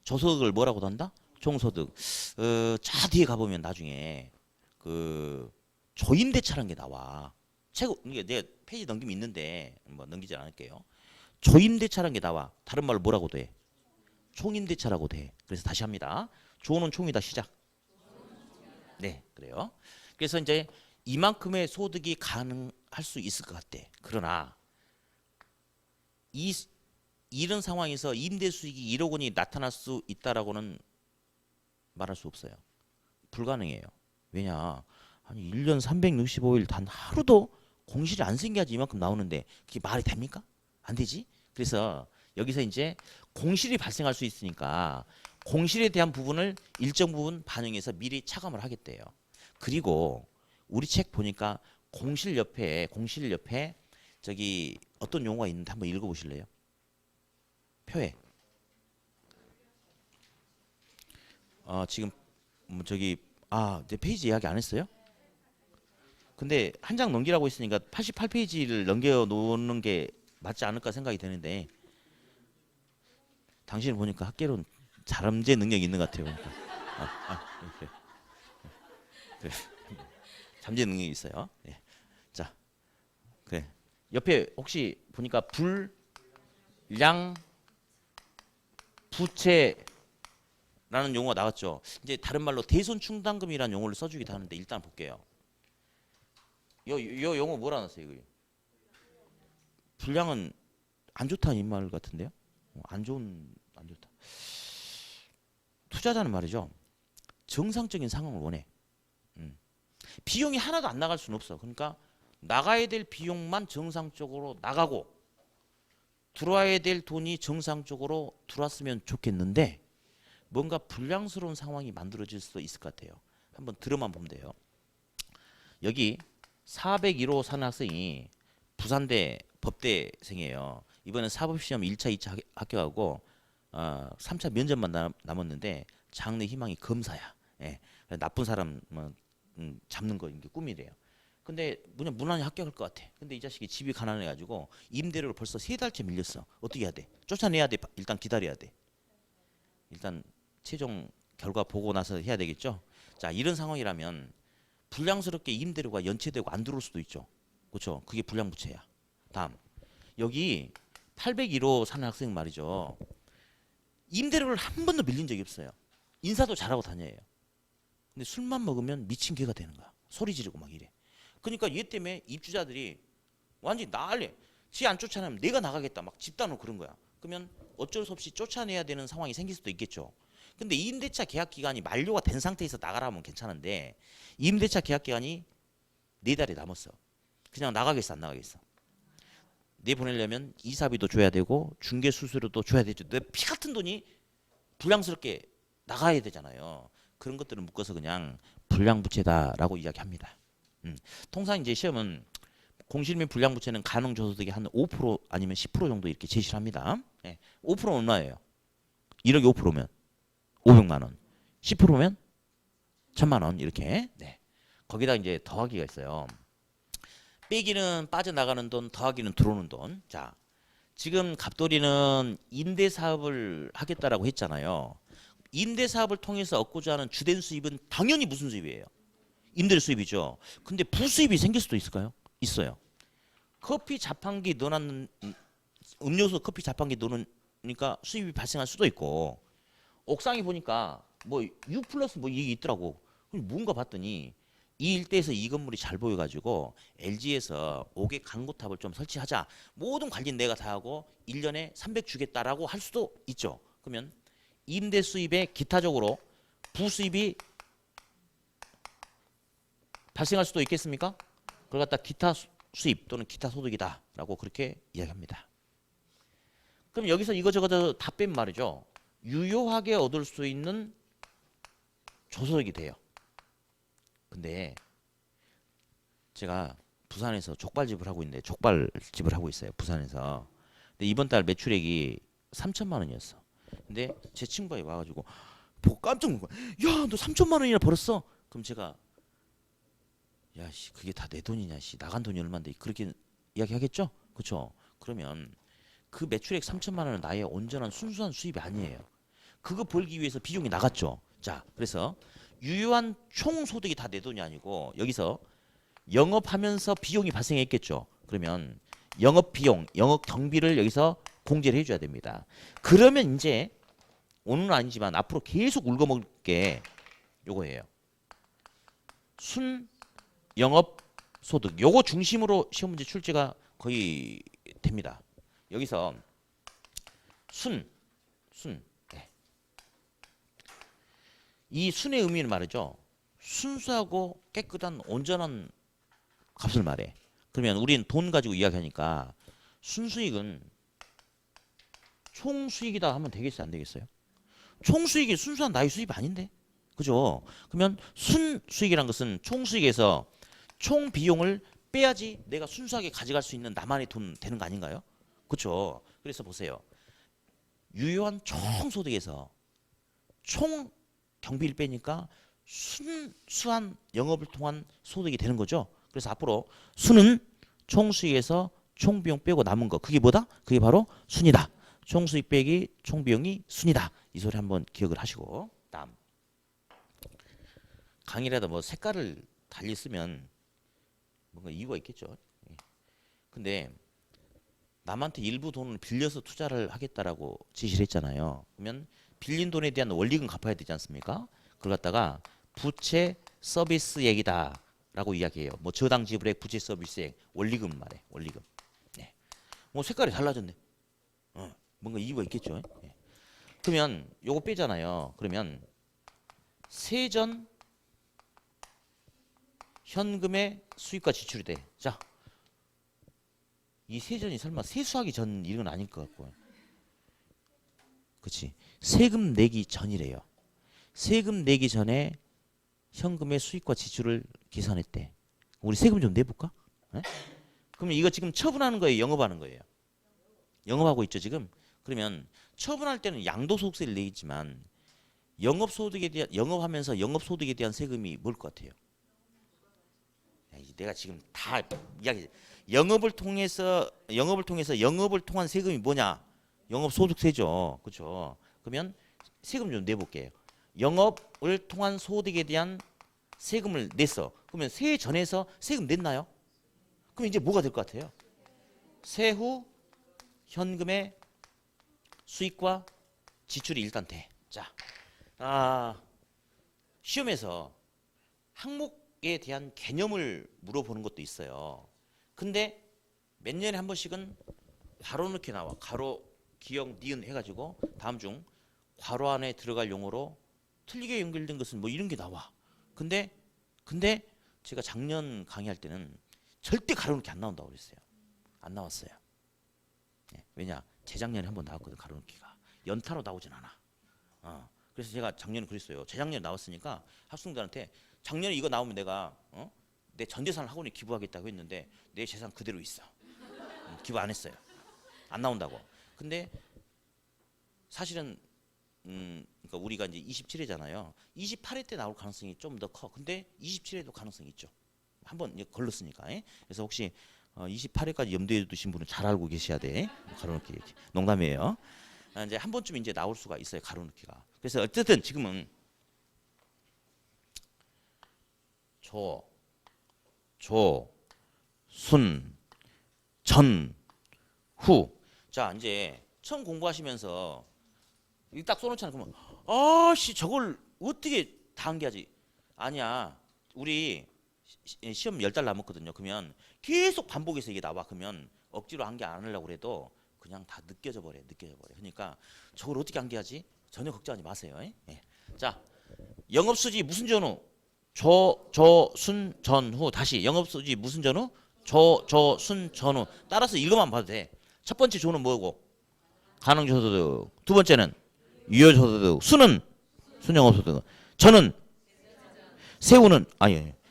저소득을 뭐라고 한다? 총소득. 저 뒤에 가보면 나중에 그 조임대차라는 게 나와. 이게 내가 페이지 넘기면 있는데 뭐 넘기지 않을게요. 조임대차라는 게 나와. 다른 말로 뭐라고 돼? 총임대차라고 돼. 그래서 다시 합니다. 조는 총이다. 시작. 네, 그래요. 그래서 이제 이만큼의 소득이 가능할 수 있을 것 같대. 그러나 이런 상황에서 임대 수익이 1억 원이 나타날 수 있다라고는 말할 수 없어요. 불가능해요. 왜냐? 아니 1년 365일 단 하루도 공실이 안 생겨야지 이만큼 나오는데 그게 말이 됩니까? 안 되지. 그래서 여기서 이제 공실이 발생할 수 있으니까 공실에 대한 부분을 일정 부분 반영해서 미리 차감을 하겠대요. 그리고 우리 책 보니까 공실 옆에 저기 어떤 용어가 있는데 한번 읽어보실래요? 표에 지금 저기 이제 페이지 이야기 안 했어요? 근데 한 장 넘기라고 했으니까 88페이지를 넘겨 놓는 게 맞지 않을까 생각이 되는데 당신을 보니까 학계론 잠재 능력이 있는 것 같아요. 그러니까. 그래. 그래. 잠재 능력이 있어요. 예. 자, 그래. 옆에 혹시 보니까 불량 부채라는 용어가 나왔죠. 이제 다른 말로 대손충당금이라는 용어를 써주기도 하는데 일단 볼게요. 요 용어 뭐라 놨어요? 이거? 불량은 안 좋다는 말 같은데요. 안 좋다. 투자자는 말이죠. 정상적인 상황을 원해. 비용이 하나도 안 나갈 수는 없어. 그러니까 나가야 될 비용만 정상적으로 나가고 들어와야 될 돈이 정상적으로 들어왔으면 좋겠는데 뭔가 불량스러운 상황이 만들어질 수도 있을 것 같아요. 한번 들어만 보면 돼요. 여기 401호 사는 학생이 부산대 법대생이에요. 이번엔 사법시험 1차, 2차 합격하고 3차 면접만 남았는데 장래 희망이 검사야. 예. 나쁜 사람 잡는 거 이게 꿈이래요. 근데 무난히 합격할 것 같아. 근데 이 자식이 집이 가난해가지고 임대료를 벌써 3달째 밀렸어. 어떻게 해야 돼? 쫓아내야 돼? 일단 기다려야 돼? 일단 최종 결과 보고 나서 해야 되겠죠? 자, 이런 상황이라면 불량스럽게 임대료가 연체되고 안 들어올 수도 있죠. 그렇죠? 그게 불량부채야. 다음, 여기 801호 사는 학생 말이죠. 임대료를 한 번도 밀린 적이 없어요. 인사도 잘하고 다녀요. 근데 술만 먹으면 미친 개가 되는 거야. 소리 지르고 막 이래. 그러니까 얘 때문에 입주자들이 완전히 난리. 지 안 쫓아내면 내가 나가겠다. 막 집단으로 그런 거야. 그러면 어쩔 수 없이 쫓아내야 되는 상황이 생길 수도 있겠죠. 근데 임대차 계약 기간이 만료가 된 상태에서 나가라면 괜찮은데 임대차 계약 기간이 4달이 남았어. 그냥 나가겠어 안 나가겠어? 내보내려면 이사비도 줘야 되고 중개 수수료도 줘야 되죠. 내 피 같은 돈이 불량스럽게 나가야 되잖아요. 그런 것들을 묶어서 그냥 불량부채다라고 이야기합니다. 통상 이제 시험은 공실및 불량부채는 가능조소득의 한 5% 아니면 10% 정도 이렇게 제시를 합니다. 네. 5%는 얼마예요? 1억이 5%면 500만 원. 10%면 1000만 원 이렇게. 네. 거기다 이제 더하기가 있어요. 빼기는 빠져나가는 돈, 더하기는 들어오는 돈. 자, 지금 갑돌이는 임대 사업을 하겠다라고 했잖아요. 임대 사업을 통해서 얻고자 하는 주된 수입은 당연히 무슨 수입이에요? 임대 수입이죠. 근데 부수입이 생길 수도 있을까요? 있어요. 커피 자판기 넣어놨는 음료수 커피 자판기 넣으니까 수입이 발생할 수도 있고 옥상에 보니까 뭐 U 플러스 뭐 이게 있더라고. 뭔가 봤더니 이 일대에서 이 건물이 잘 보여가지고 LG에서 5개 광고탑을 좀 설치하자. 모든 관리는 내가 다 하고 1년에 300 주겠다라고 할 수도 있죠. 그러면 임대 수입에 기타적으로 부수입이 발생할 수도 있겠습니까? 그걸 갖다 기타 수입 또는 기타 소득이다라고 그렇게 이야기합니다. 그럼 여기서 이거저거 다 빼면 말이죠. 유효하게 얻을 수 있는 조소득이 돼요. 근데 제가 부산에서 족발집을 하고 있는데 족발집을 하고 있어요. 부산에서. 근데 이번 달 매출액이 3천만 원이었어. 근데 제 친구가 와가지고 보고 깜짝 놀란 거야. 야, 너 3천만 원이나 벌었어? 그럼 제가 야, 씨, 그게 다 내 돈이냐, 씨, 나간 돈이 얼마인데 그렇게 이야기하겠죠? 그렇죠? 그러면 그 매출액 3천만 원은 나의 온전한 순수한 수입이 아니에요. 그거 벌기 위해서 비용이 나갔죠. 자, 그래서 유효한 총 소득이 다 내 돈이 아니고 여기서 영업하면서 비용이 발생했겠죠. 그러면 영업 비용, 영업 경비를 여기서 공제를 해줘야 됩니다. 그러면 이제 오늘은 아니지만 앞으로 계속 울거먹을 게 요거예요. 순 영업 소득. 요거 중심으로 시험 문제 출제가 거의 됩니다. 여기서 순. 네. 이 순의 의미는 말이죠. 순수하고 깨끗한 온전한 값을 말해. 그러면 우리는 돈 가지고 이야기하니까 순수익은 총수익이다 하면 되겠어요, 안 되겠어요? 총수익이 순수한 나의 수입 아닌데? 그죠? 그러면 순수익이란 것은 총수익에서 총 비용을 빼야지 내가 순수하게 가져갈 수 있는 나만의 돈 되는 거 아닌가요? 그렇죠? 그래서 보세요. 유효한 총 소득에서 총 경비를 빼니까 순수한 영업을 통한 소득이 되는 거죠. 그래서 앞으로 순은 총수익에서 총비용 빼고 남은 거. 그게 뭐다? 그게 바로 순이다. 총수익 빼기 총비용이 순이다. 이 소리 한번 기억을 하시고. 다음. 강의라도 뭐 색깔을 달리 쓰면 뭔가 이유가 있겠죠. 근데 남한테 일부 돈을 빌려서 투자를 하겠다라고 지시를 했잖아요. 그러면 빌린 돈에 대한 원리금 갚아야 되지 않습니까? 그걸 갖다가 부채 서비스액이다라고 이야기해요. 뭐 저당 지불액, 부채 서비스액, 원리금 말해. 원리금. 네. 색깔이 달라졌네. 뭔가 이유가 있겠죠. 예. 그러면 요거 빼잖아요. 그러면 세전 현금의 수입과 지출이 돼. 자, 이 세전이 설마 세수하기 전 이런 건 아닐 것 같고. 그렇지. 세금 내기 전이래요. 세금 내기 전에 현금의 수입과 지출을 계산했대. 우리 세금 좀 내볼까? 네? 그러면 이거 지금 처분하는 거예요, 영업하는 거예요? 영업하고 있죠 지금. 그러면 처분할 때는 양도소득세를 내겠지만 영업소득에 대한 영업하면서 영업소득에 대한 세금이 뭘 것 같아요? 내가 지금 다 이야기. 영업을 통해서 영업을 통한 세금이 뭐냐? 영업소득세죠, 그렇죠? 그러면 세금 좀 내볼게요. 영업을 통한 소득에 대한 세금을 냈어. 그러면 세해 전에서 세금 냈나요? 그럼 이제 뭐가 될 것 같아요? 세후 현금의 수입과 지출이 일단 돼. 자, 시험에서 항목에 대한 개념을 물어보는 것도 있어요. 근데 몇 년에 한 번씩은 괄호 넣기 나와. 괄호, 기역, 니은 해가지고 다음 중 괄호 안에 들어갈 용어로 틀리게 연결된 것은 뭐 이런 게 나와. 근데 제가 작년 강의할 때는 절대 괄호 넣기 안 나온다고 그랬어요. 안 나왔어요. 네, 왜냐? 재작년에 한 번 나왔거든, 괄호 넣기가. 연타로 나오진 않아. 그래서 제가 작년에 그랬어요. 재작년에 나왔으니까 학생들한테 작년에 이거 나오면 내가 내 전 재산을 학원에 기부하겠다고 했는데 내 재산 그대로 있어. 기부 안 했어요. 안 나온다고. 근데 사실은 그러니까 우리가 이제 27회잖아요. 28회 때 나올 가능성이 좀 더 커. 근데 27회도 가능성이 있죠. 한번 걸렀으니까. 그래서 혹시 28회까지 염두에 두신 분은 잘 알고 계셔야 돼. 가로넣기 농담이에요. 이제 한 번쯤 이제 나올 수가 있어요, 가로넣기가. 그래서 어쨌든 지금은 순, 전, 후. 자, 이제 처음 공부하시면서 이딱 써놓잖아. 그러면 아씨 저걸 어떻게 다 암기하지? 아니야. 우리 시험 10달 남았거든요. 그러면 계속 반복해서 이게 나와. 그러면 억지로 암기 안 하려고 그래도 그냥 다 느껴져 버려. 그러니까 저걸 어떻게 암기하지? 전혀 걱정하지 마세요. 예. 자, 영업수지 무슨 전후? 순, 전후. 다시 영업수지 무슨 전후? 순, 전후. 따라서 이것만 봐도 돼. 첫 번째 조는 뭐고? 가능소득. 두 번째는 유효소득. 수는 순영업소득. 전은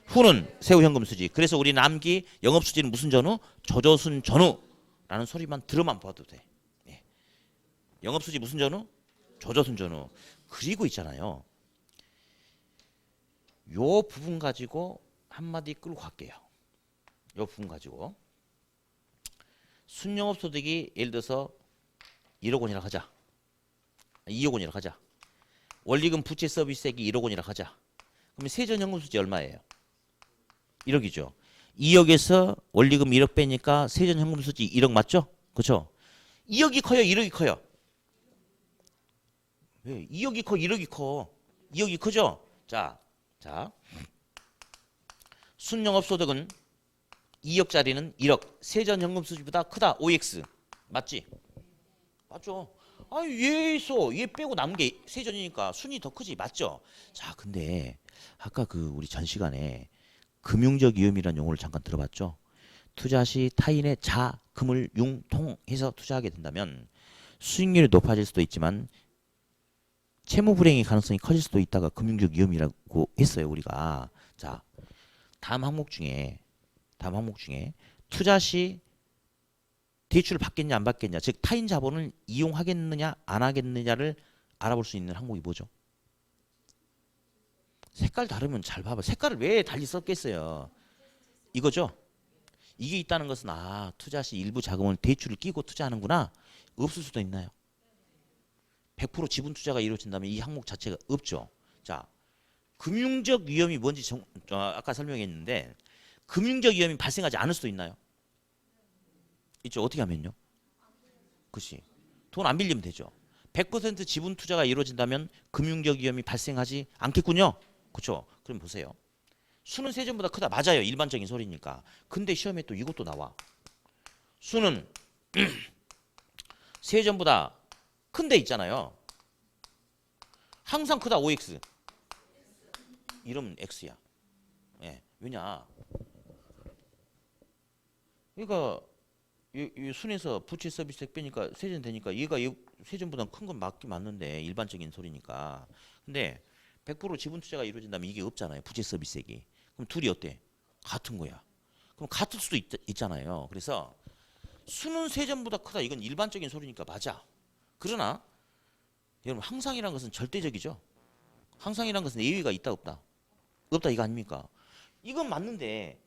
후는 세후현금수지. 그래서 우리 남기 영업수지는 무슨 전후? 저조순 전후라는 소리만 들어만 봐도 돼. 예. 영업수지 무슨 전후? 저조순 전후. 그리고 있잖아요. 요 부분 가지고 한마디 끌고 갈게요. 요 부분 가지고 순영업소득이 예를 들어서 1억 원이라 하자. 2억 원이라 하자. 원리금 부채 서비스액이 1억 원이라 하자. 그러면 세전현금수지 얼마예요? 1억이죠. 2억에서 원리금 1억 빼니까 세전현금수지 1억 맞죠? 그렇죠? 2억이 커요? 1억이 커요? 왜? 2억이 커? 1억이 커? 2억이 크죠? 자, 순영업소득은 2억짜리는 1억. 세전현금수지보다 크다. OX. 맞지? 맞죠? 얘 빼고 남은 게 세전이니까 순이 더 크지. 맞죠? 자, 근데 아까 우리 전 시간에 금융적 위험이라는 용어를 잠깐 들어봤죠? 투자 시 타인의 자금을 융통해서 투자하게 된다면 수익률이 높아질 수도 있지만 채무 불행의 가능성이 커질 수도 있다가 금융적 위험이라고 했어요, 우리가. 자, 다음 항목 중에 투자 시 대출을 받겠냐 안 받겠냐, 즉 타인 자본을 이용하겠느냐 안 하겠느냐를 알아볼 수 있는 항목이 뭐죠? 색깔 다르면 잘 봐봐. 색깔을 왜 달리 썼겠어요? 이거죠? 이게 있다는 것은 투자 시 일부 자금을 대출을 끼고 투자하는구나. 없을 수도 있나요? 100% 지분 투자가 이루어진다면 이 항목 자체가 없죠. 자, 금융적 위험이 뭔지 아까 설명했는데 금융적 위험이 발생하지 않을 수도 있나요? 있죠. 어떻게 하면요? 그치. 돈 안 빌리면 되죠. 100% 지분 투자가 이루어진다면 금융적 위험이 발생하지 않겠군요. 그렇죠? 그럼 보세요. 수는 세전보다 크다. 맞아요. 일반적인 소리니까. 근데 시험에 또 이것도 나와. 수는 세점보다 큰 데 있잖아요. 항상 크다 5x. 이러면 x야. 예. 왜냐? 그러니까 이 순에서 부채 서비스액 빼니까 세전 되니까 얘가 세전보다 큰 건 맞긴 맞는데 일반적인 소리니까. 근데 100% 지분 투자가 이루어진다면 이게 없잖아요. 부채 서비스액이. 그럼 둘이 어때? 같은 거야. 그럼 같을 수도 있잖아요. 그래서 수는 세전보다 크다. 이건 일반적인 소리니까 맞아. 그러나 여러분 항상이란 것은 절대적이죠. 항상이란 것은 예외가 있다 없다? 없다 이거 아닙니까? 이건 맞는데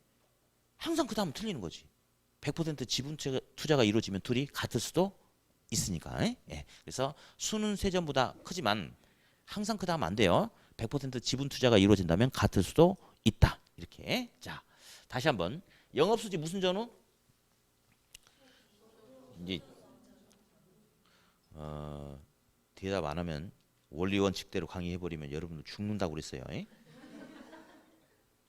항상 크다 하면 틀리는 거지. 100% 지분 투자가 이루어지면 둘이 같을 수도 있으니까. 예. 그래서 수는 세전보다 크지만 항상 크다 하면 안 돼요. 100% 지분 투자가 이루어진다면 같을 수도 있다. 이렇게. 자, 다시 한번 영업수지 무슨 전후? 이제 대답 안 하면 원리 원칙대로 강의해 버리면 여러분들 죽는다고 그랬어요.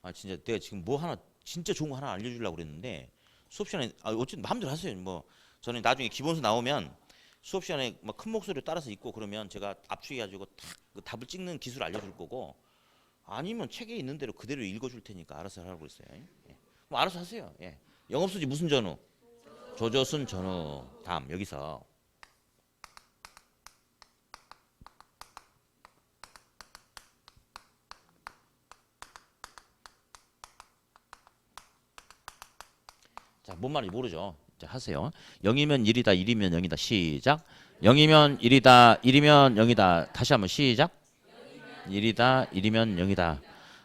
아 진짜 내가 지금 뭐 하나 진짜 좋은 거 하나 알려주려고 그랬는데 수업 시간에 어쨌든 마음대로 하세요. 뭐 저는 나중에 기본서 나오면 수업 시간에 막 큰 목소리로 따라서 읽고 그러면 제가 압축해가지고 탁그 답을 찍는 기술 알려줄 거고 아니면 책에 있는 대로 그대로 읽어줄 테니까 알아서 하라고 그랬어요. 예. 뭐 알아서 하세요. 예. 영업수지 무슨 전후? 조조순 전후. 다음 여기서 자, 뭔 말인지 모르죠. 자, 하세요. 0이면 1이다, 1이면 0이다. 시작. 0이면 1이다, 1이면 0이다. 다시 한번 시작. 1이다, 1이면 0이다.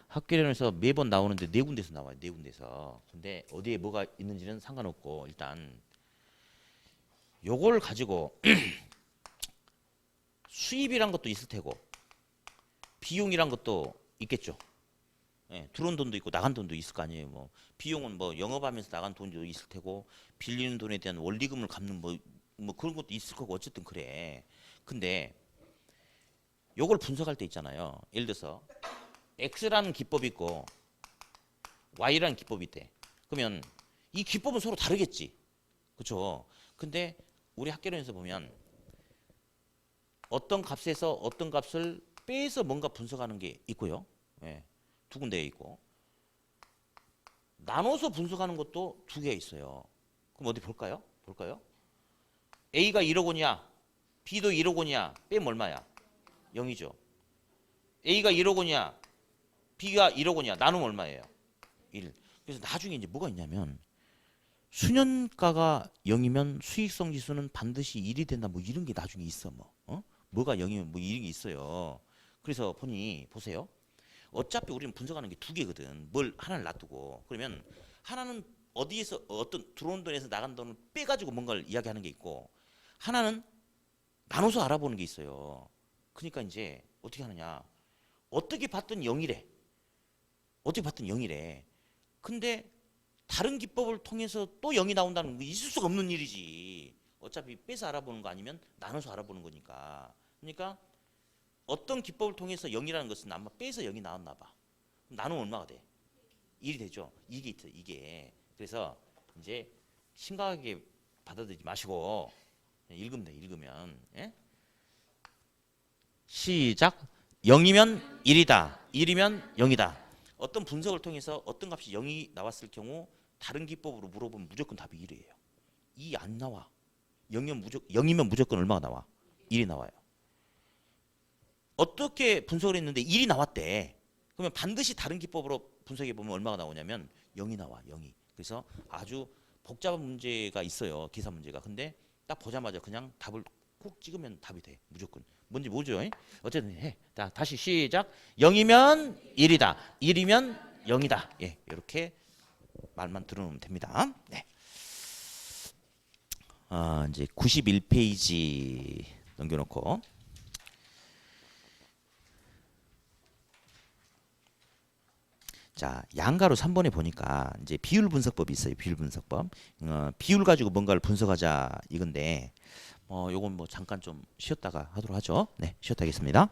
학교에서 매번 나오는데 네 군데서 나와요. 네 군데서. 근데 어디에 뭐가 있는지는 상관없고 일단 요걸 가지고 수입이란 것도 있을 테고 비용이란 것도 있겠죠. 예, 들어온 돈도 있고 나간 돈도 있을 거 아니에요. 뭐 비용은 뭐 영업하면서 나간 돈도 있을 테고 빌리는 돈에 대한 원리금을 갚는 뭐 그런 것도 있을 거고 어쨌든 그래. 근데 요걸 분석할 때 있잖아요. 예를 들어서 X라는 기법이 있고 Y라는 기법이 있대. 그러면 이 기법은 서로 다르겠지. 그렇죠? 근데 우리 학계론에서 보면 어떤 값에서 어떤 값을 빼서 뭔가 분석하는 게 있고요. 예. 두 군데에 있고 나눠서 분석하는 것도 두 개 있어요. 그럼 어디 볼까요? A가 1억 원이야. B도 1억 원이야. 빼면 얼마야? 0이죠. A가 1억 원이야. B가 1억 원이야. 나누면 얼마예요? 1. 그래서 나중에 이제 뭐가 있냐면 수년가가 0이면 수익성 지수는 반드시 1이 된다. 뭐 이런 게 나중에 있어. 뭐가 0이면 뭐 이런 게 있어요. 그래서 보세요. 어차피 우리는 분석하는 게 두 개거든. 뭘 하나를 놔두고. 그러면 하나는 어디에서 어떤 들어온 돈에서 나간 돈을 빼가지고 뭔가를 이야기하는 게 있고 하나는 나눠서 알아보는 게 있어요. 그러니까 이제 어떻게 하느냐. 어떻게 봤든 0이래. 근데 다른 기법을 통해서 또 0이 나온다는 거 있을 수가 없는 일이지. 어차피 빼서 알아보는 거 아니면 나눠서 알아보는 거니까. 그러니까 어떤 기법을 통해서 0이라는 것은 아마 빼서 0이 나왔나 봐. 그럼 나누면 얼마가 돼? 1이 되죠. 이게 있어. 이게. 그래서 이제 심각하게 받아들이지 마시고 읽으면 돼. 읽으면. 예? 시작. 0이면 1이다. 1이면 0이다. 어떤 분석을 통해서 어떤 값이 0이 나왔을 경우 다른 기법으로 물어보면 무조건 답이 1이에요. 2 안 나와. 0이면 무조건 얼마가 나와? 1이 나와요. 어떻게 분석을 했는데 1이 나왔대. 그러면 반드시 다른 기법으로 분석해 보면 얼마가 나오냐면 0이 나와. 0이. 그래서 아주 복잡한 문제가 있어요. 계산 문제가. 근데 딱 보자마자 그냥 답을 꼭 찍으면 답이 돼. 무조건. 뭔지 모르죠? 어쨌든 해. 자, 다시 시작. 0이면 1이다. 1이면 0이다. 예, 이렇게 말만 들어놓으면 됩니다. 네. 이제 91페이지 넘겨놓고 자, 양가로 3번에 보니까 이제 비율 분석법이 있어요. 비율 분석법. 비율 가지고 뭔가를 분석하자 이건데 요건 뭐 잠깐 좀 쉬었다가 하도록 하죠. 네, 쉬었다 하겠습니다.